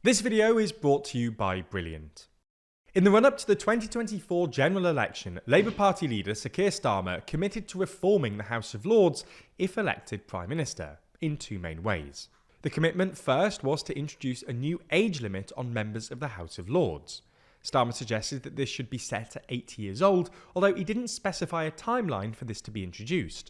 This video is brought to you by Brilliant. In the run-up to the 2024 general election, Labour Party leader Sir Keir Starmer committed to reforming the House of Lords if elected Prime Minister, in two main ways. The commitment first was to introduce a new age limit on members of the House of Lords. Starmer suggested that this should be set at 80 years old, although he didn't specify a timeline for this to be introduced.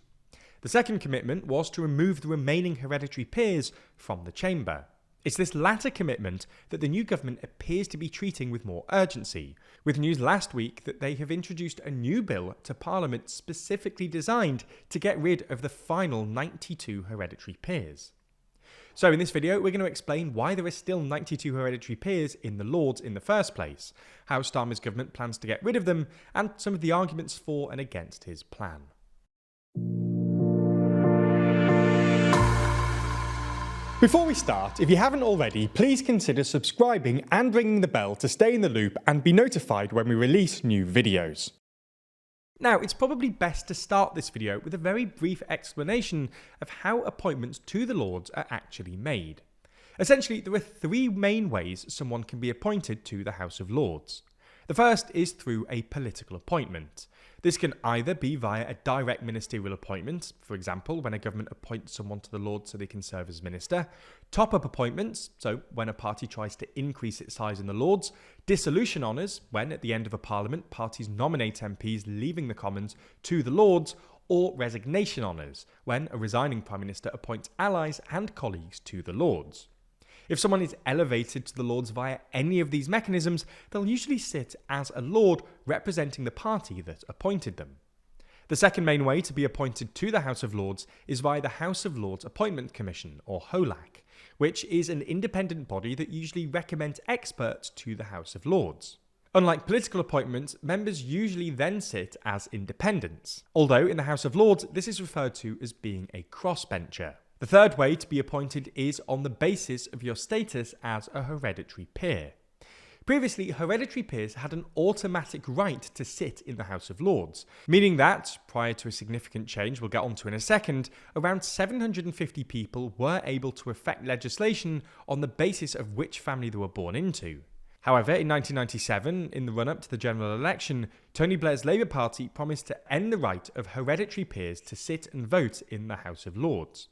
The second commitment was to remove the remaining hereditary peers from the chamber. It's this latter commitment that the new government appears to be treating with more urgency, with news last week that they have introduced a new bill to Parliament specifically designed to get rid of the final 92 hereditary peers. So in this video, we're going to explain why there are still 92 hereditary peers in the Lords in the first place, how Starmer's government plans to get rid of them, and some of the arguments for and against his plan. Before we start, if you haven't already, please consider subscribing and ringing the bell to stay in the loop and be notified when we release new videos. Now, it's probably best to start this video with a very brief explanation of how appointments to the Lords are actually made. Essentially, there are three main ways someone can be appointed to the House of Lords. The first is through a political appointment. This can either be via a direct ministerial appointment, for example, when a government appoints someone to the Lords so they can serve as minister, top-up appointments, so when a party tries to increase its size in the Lords, dissolution honours, when at the end of a parliament parties nominate MPs leaving the Commons to the Lords, or resignation honours, when a resigning Prime Minister appoints allies and colleagues to the Lords. If someone is elevated to the Lords via any of these mechanisms, they'll usually sit as a Lord representing the party that appointed them. The second main way to be appointed to the House of Lords is via the House of Lords Appointment Commission, or HOLAC, which is an independent body that usually recommends experts to the House of Lords. Unlike political appointments, members usually then sit as independents, although in the House of Lords this is referred to as being a crossbencher. The third way to be appointed is on the basis of your status as a hereditary peer. Previously, hereditary peers had an automatic right to sit in the House of Lords, meaning that, prior to a significant change we'll get onto in a second, around 750 people were able to effect legislation on the basis of which family they were born into. However, in 1997, in the run-up to the general election, Tony Blair's Labour Party promised to end the right of hereditary peers to sit and vote in the House of Lords.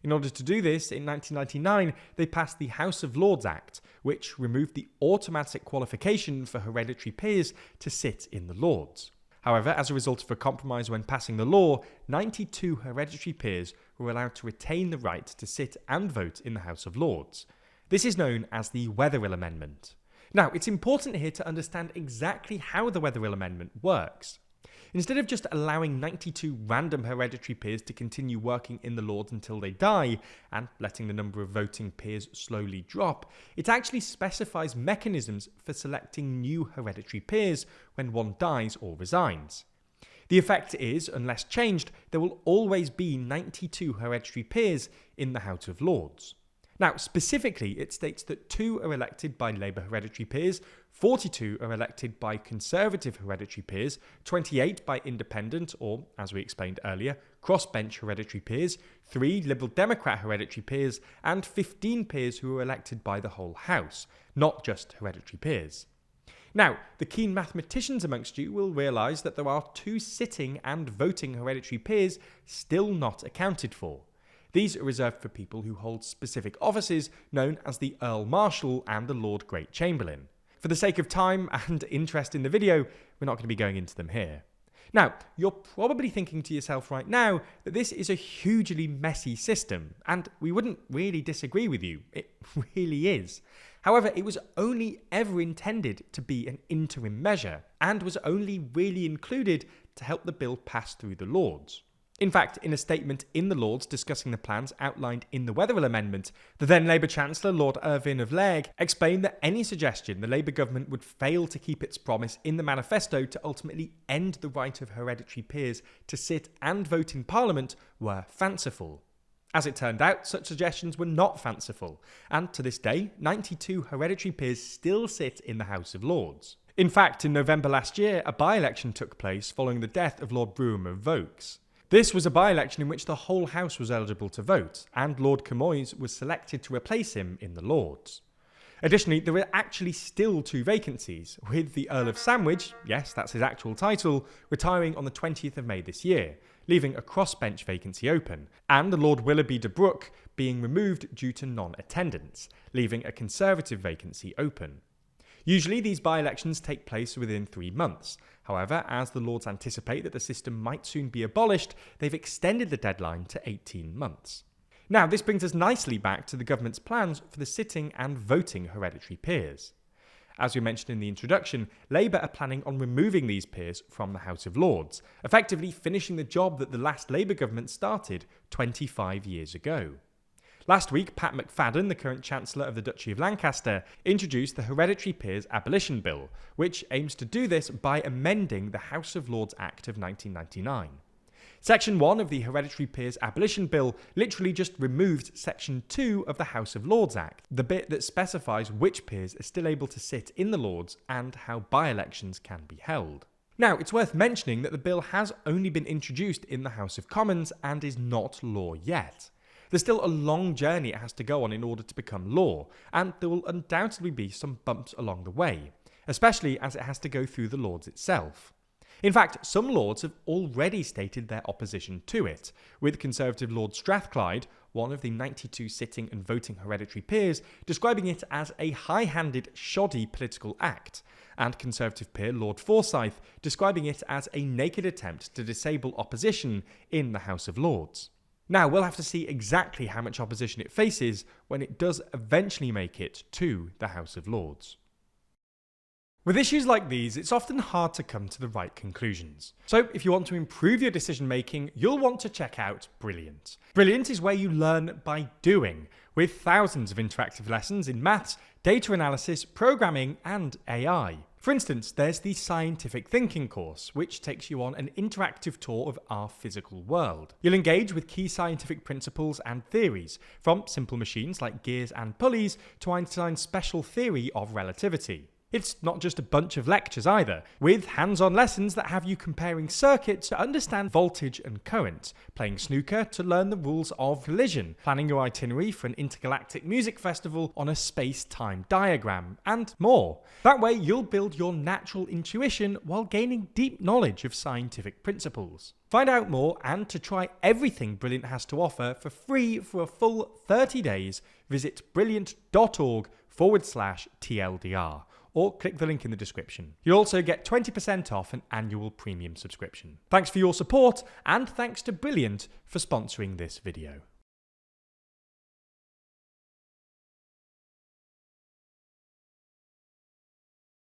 In order to do this, in 1999, they passed the House of Lords Act, which removed the automatic qualification for hereditary peers to sit in the Lords. However, as a result of a compromise when passing the law, 92 hereditary peers were allowed to retain the right to sit and vote in the House of Lords. This is known as the Wetherill Amendment. Now, it's important here to understand exactly how the Wetherill Amendment works. Instead of just allowing 92 random hereditary peers to continue working in the Lords until they die, and letting the number of voting peers slowly drop, it actually specifies mechanisms for selecting new hereditary peers when one dies or resigns. The effect is, unless changed, there will always be 92 hereditary peers in the House of Lords. Now, specifically, it states that 2 are elected by Labour hereditary peers, 42 are elected by Conservative hereditary peers, 28 by Independent or, as we explained earlier, crossbench hereditary peers, 3 Liberal Democrat hereditary peers, and 15 peers who are elected by the whole House, not just hereditary peers. Now, the keen mathematicians amongst you will realise that there are 2 sitting and voting hereditary peers still not accounted for. These are reserved for people who hold specific offices known as the Earl Marshal and the Lord Great Chamberlain. For the sake of time and interest in the video, we're not going to be going into them here. Now, you're probably thinking to yourself right now that this is a hugely messy system, and we wouldn't really disagree with you. It really is. However, it was only ever intended to be an interim measure, and was only really included to help the bill pass through the Lords. In fact, in a statement in the Lords discussing the plans outlined in the Wetherill Amendment, the then Labour Chancellor Lord Irvine of Lairg explained that any suggestion the Labour government would fail to keep its promise in the manifesto to ultimately end the right of hereditary peers to sit and vote in Parliament were fanciful. As it turned out, such suggestions were not fanciful, and to this day, 92 hereditary peers still sit in the House of Lords. In fact, in November last year, a by-election took place following the death of Lord Brougham of Vaux. This was a by-election in which the whole House was eligible to vote, and Lord Camoys was selected to replace him in the Lords. Additionally, there are actually still 2 vacancies, with the Earl of Sandwich, yes, that's his actual title, retiring on the 20th of May this year, leaving a crossbench vacancy open, and the Lord Willoughby de Brooke being removed due to non-attendance, leaving a Conservative vacancy open. Usually these by-elections take place within 3 months. However, as the Lords anticipate that the system might soon be abolished, they've extended the deadline to 18 months. Now, this brings us nicely back to the government's plans for the sitting and voting hereditary peers. As we mentioned in the introduction, Labour are planning on removing these peers from the House of Lords, effectively finishing the job that the last Labour government started 25 years ago. Last week, Pat McFadden, the current Chancellor of the Duchy of Lancaster, introduced the Hereditary Peers Abolition Bill, which aims to do this by amending the House of Lords Act of 1999. Section 1 of the Hereditary Peers Abolition Bill literally just removed Section 2 of the House of Lords Act, the bit that specifies which peers are still able to sit in the Lords and how by-elections can be held. Now, it's worth mentioning that the bill has only been introduced in the House of Commons and is not law yet. There's still a long journey it has to go on in order to become law, and there will undoubtedly be some bumps along the way, especially as it has to go through the Lords itself. In fact, some Lords have already stated their opposition to it, with Conservative Lord Strathclyde, one of the 92 sitting and voting hereditary peers, describing it as a high-handed, shoddy political act, and Conservative peer Lord Forsyth describing it as a naked attempt to disable opposition in the House of Lords. Now, we'll have to see exactly how much opposition it faces when it does eventually make it to the House of Lords. With issues like these, it's often hard to come to the right conclusions. So if you want to improve your decision making, you'll want to check out Brilliant. Brilliant is where you learn by doing, with thousands of interactive lessons in maths, data analysis, programming, and AI. For instance, there's the Scientific Thinking course, which takes you on an interactive tour of our physical world. You'll engage with key scientific principles and theories, from simple machines like gears and pulleys to Einstein's special theory of relativity. It's not just a bunch of lectures either, with hands-on lessons that have you comparing circuits to understand voltage and current, playing snooker to learn the rules of collision, planning your itinerary for an intergalactic music festival on a space-time diagram, and more. That way you'll build your natural intuition while gaining deep knowledge of scientific principles. Find out more and to try everything Brilliant has to offer for free for a full 30 days, visit brilliant.org/TLDR. or click the link in the description. You'll also get 20% off an annual premium subscription. Thanks for your support, and thanks to Brilliant for sponsoring this video.